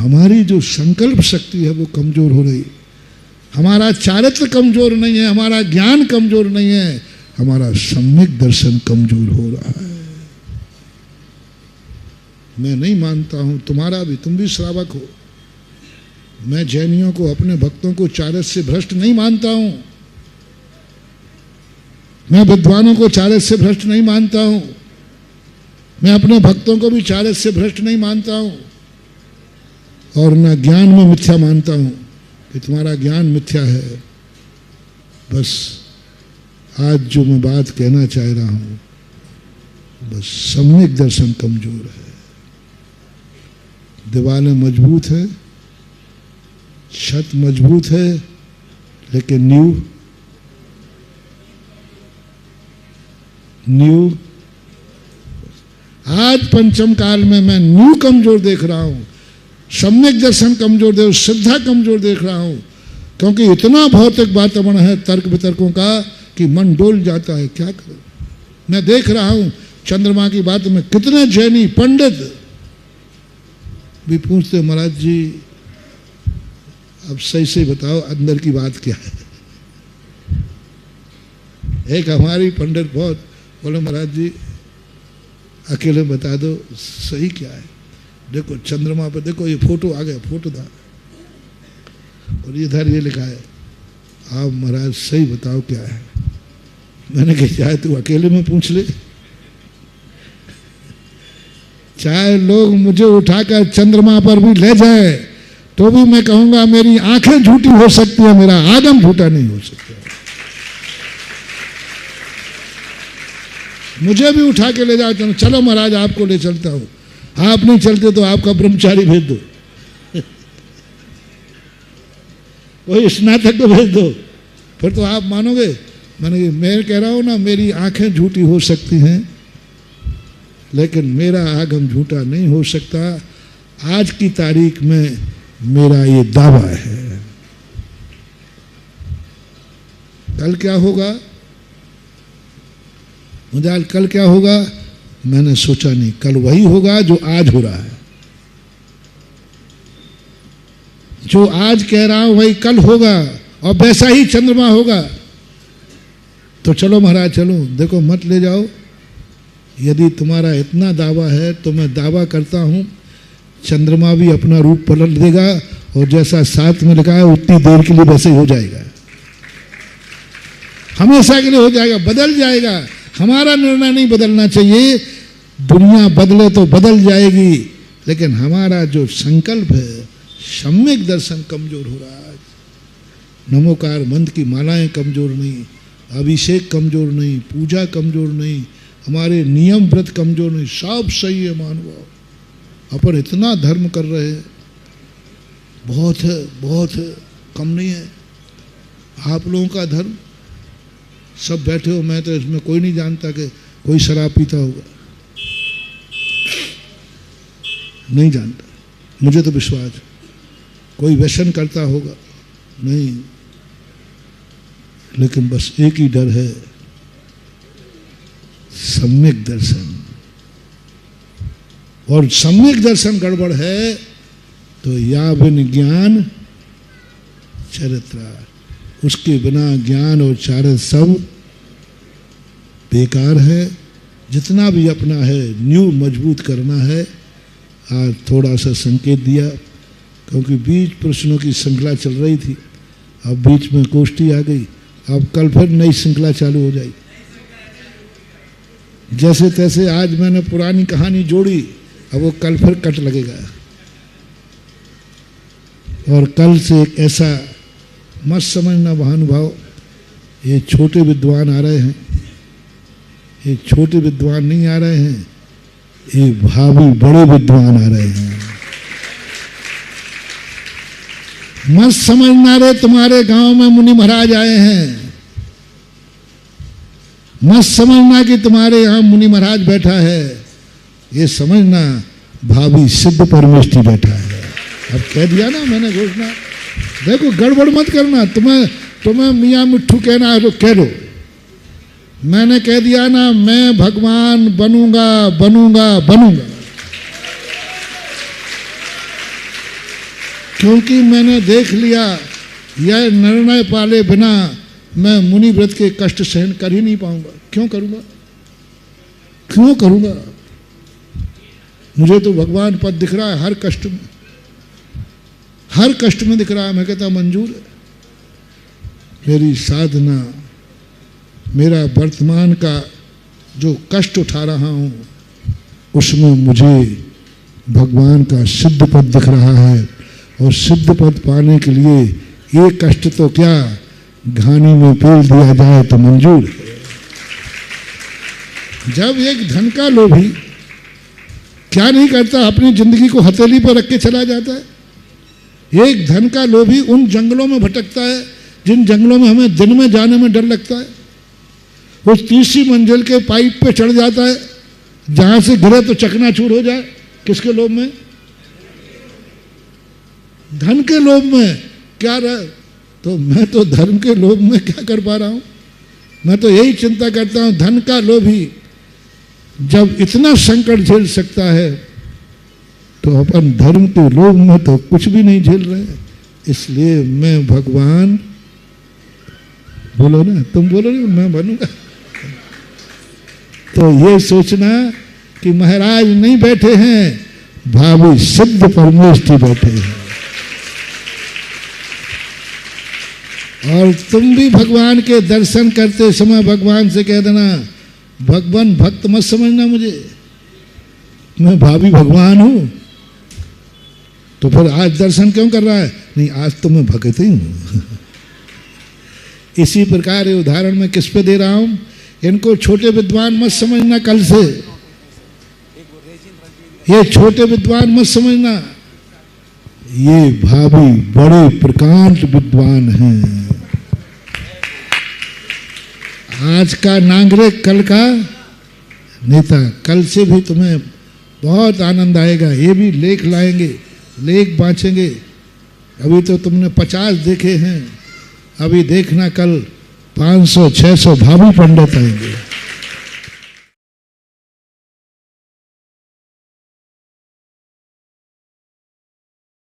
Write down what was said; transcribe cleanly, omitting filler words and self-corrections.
हमारी जो संकल्प शक्ति है वो कमजोर हो रही है। हमारा चारित्र कमजोर नहीं है, हमारा ज्ञान कमजोर नहीं है, हमारा सम्यक दर्शन कमजोर हो रहा है। मैं नहीं मानता हूं तुम्हारा भी, तुम भी श्रावक हो। मैं जैनियों को, अपने भक्तों को चारित्र से भ्रष्ट नहीं मानता हूं। मैं विद्वानों को चारित्र से भ्रष्ट नहीं मानता हूं। मैं अपने भक्तों को भी चारित्र से भ्रष्ट नहीं मानता हूं। और न ज्ञान में मिथ्या मानता हूं कि तुम्हारा ज्ञान मिथ्या है। बस आज जो मैं बात कहना चाह रहा हूं, बस सम्यक दर्शन कमजोर है। दीवारें मजबूत है, छत मजबूत है, लेकिन नींव आज पंचम काल में मैं नींव कमजोर देख रहा हूं, सम्यक दर्शन कमजोर देख, श्रद्धा कमजोर देख रहा हूं। क्योंकि इतना भौतिक वातावरण है तर्क वितर्कों का कि मन डोल जाता है। क्या करूं? मैं देख रहा हूं चंद्रमा की बात में कितने जैनी पंडित भी पूछते, महाराज जी अब सही से बताओ अंदर की बात क्या है। एक हमारी पंडित बहुत बोले, महाराज जी अकेले बता दो सही क्या है। देखो चंद्रमा पर देखो, ये फोटो आ गया, फोटो था और इधर ये लिखा है, आप महाराज सही बताओ क्या है। मैंने कहा चाहे तू अकेले में पूछ ले, चाहे लोग मुझे उठाकर चंद्रमा पर भी ले जाए तो भी मैं कहूंगा मेरी आंखें झूठी हो सकती है, मेरा आगम झूठा नहीं हो सकता। मुझे भी उठा के ले जाओ, चलो महाराज आपको ले चलता हूं। आप नहीं चलते तो आपका ब्रह्मचारी भेज दो, कोई स्नातक को भेज दो, फिर तो आप मानोगे। मैं कह रहा हूं ना, मेरी आंखें झूठी हो सकती हैं लेकिन मेरा आगम झूठा नहीं हो सकता। आज की तारीख में मेरा ये दावा है। कल क्या होगा मुझे, कल क्या होगा मैंने सोचा नहीं। कल वही होगा जो आज हो रहा है। जो आज कह रहा हूं वही कल होगा और वैसा ही चंद्रमा होगा। तो चलो महाराज चलो, देखो मत ले जाओ। यदि तुम्हारा इतना दावा है तो मैं दावा करता हूं चंद्रमा भी अपना रूप पलट देगा और जैसा साथ में लिखा है उतनी देर के लिए वैसे ही हो जाएगा, हमेशा के लिए हो जाएगा, बदल जाएगा। हमारा निर्णय नहीं बदलना चाहिए। दुनिया बदले तो बदल जाएगी, लेकिन हमारा जो संकल्प है, सम्यक दर्शन कमजोर हो रहा है। नमोकार मंत्र की मालाएं कमजोर नहीं, अभिषेक कमजोर नहीं, पूजा कमजोर नहीं, हमारे नियम व्रत कमजोर नहीं, सब सही है। मानव अपन इतना धर्म कर रहे हैं, बहुत है, बहुत है, कम नहीं है। आप लोगों का धर्म सब बैठे हो, मैं तो इसमें कोई नहीं जानता कि कोई शराब पीता होगा, नहीं जानता। मुझे तो विश्वास है कोई व्यसन करता होगा, नहीं। लेकिन बस एक ही डर है, सम्यक दर्शन। और सम्यक दर्शन गड़बड़ है तो या बिन ज्ञान चरित्र, उसके बिना ज्ञान और चारित्र सब बेकार है। जितना भी अपना है न्यू मजबूत करना है। आज थोड़ा सा संकेत दिया क्योंकि बीच प्रश्नों की श्रृंखला चल रही थी, अब बीच में गोष्ठी आ गई। अब कल फिर नई श्रृंखला चालू हो जाएगी। जैसे तैसे आज मैंने पुरानी कहानी जोड़ी, अब वो कल फिर कट लगेगा। और कल से एक ऐसा मत समझना महानुभाव, ये छोटे विद्वान आ रहे हैं, ये छोटे विद्वान नहीं आ रहे हैं, ये भावी बड़े विद्वान आ रहे हैं। मत समझना रे तुम्हारे गांव में मुनि महाराज आए हैं, मत समझना कि तुम्हारे यहां मुनि महाराज बैठा है, ये समझना भावी सिद्ध परमेष्ठी बैठा है। अब कह दिया ना मैंने घोषणा। देखो गड़बड़ मत करना। तुम्हें मियाँ मिट्ठू कहना है तो कह दो। मैंने कह दिया ना, मैं भगवान बनूंगा बनूंगा बनूंगा। क्योंकि मैंने देख लिया यह निर्णय पाले बिना मैं मुनि व्रत के कष्ट सहन कर ही नहीं पाऊंगा। क्यों करूंगा, क्यों करूंगा? मुझे तो भगवान पद दिख रहा है हर कष्ट में, हर कष्ट में दिख रहा है। मैं कहता मंजूर है, मेरी साधना, मेरा वर्तमान का जो कष्ट उठा रहा हूं उसमें मुझे भगवान का सिद्ध पद दिख रहा है, और सिद्ध पद पाने के लिए ये कष्ट तो क्या घानी में पेल दिया जाए तो मंजूर है। जब एक धन का लोभी क्या नहीं करता, अपनी जिंदगी को हथेली पर रख के चला जाता है। एक धन का लोभी उन जंगलों में भटकता है जिन जंगलों में हमें दिन में जाने में डर लगता है। उस तीसरी मंजिल के पाइप पे चढ़ जाता है जहां से गिरे तो चकनाचूर हो जाए। किसके लोभ में? धन के लोभ में। क्या रहा तो मैं तो धर्म के लोभ में क्या कर पा रहा हूं? मैं तो यही चिंता करता हूं, धन का लोभी जब इतना संकट झेल सकता है तो अपन धर्म के लोभ में तो कुछ भी नहीं झेल रहे। इसलिए मैं भगवान, बोलो ना, तुम बोलो ना, मैं बनूंगा। तो ये सोचना कि महाराज नहीं बैठे हैं, भावी सिद्ध परमेष्ठी बैठे हैं। और तुम भी भगवान के दर्शन करते समय भगवान से कह देना, भगवान भक्त मत समझना मुझे, मैं भावी भगवान हूं। तो फिर आज दर्शन क्यों कर रहा है? नहीं, आज तो मैं भक्त ही हूं। इसी प्रकार ये उदाहरण मैं किस पे दे रहा हूं? इनको छोटे विद्वान मत समझना। कल से ये छोटे विद्वान मत समझना, ये भावी बड़े प्रकांड विद्वान हैं। आज का नागरिक कल का नेता। कल से भी तुम्हें बहुत आनंद आएगा। ये भी लेख लाएंगे, लेख बांचेंगे। अभी तो तुमने 50 देखे हैं, अभी देखना कल 500 600 भावी पंडित आएंगे।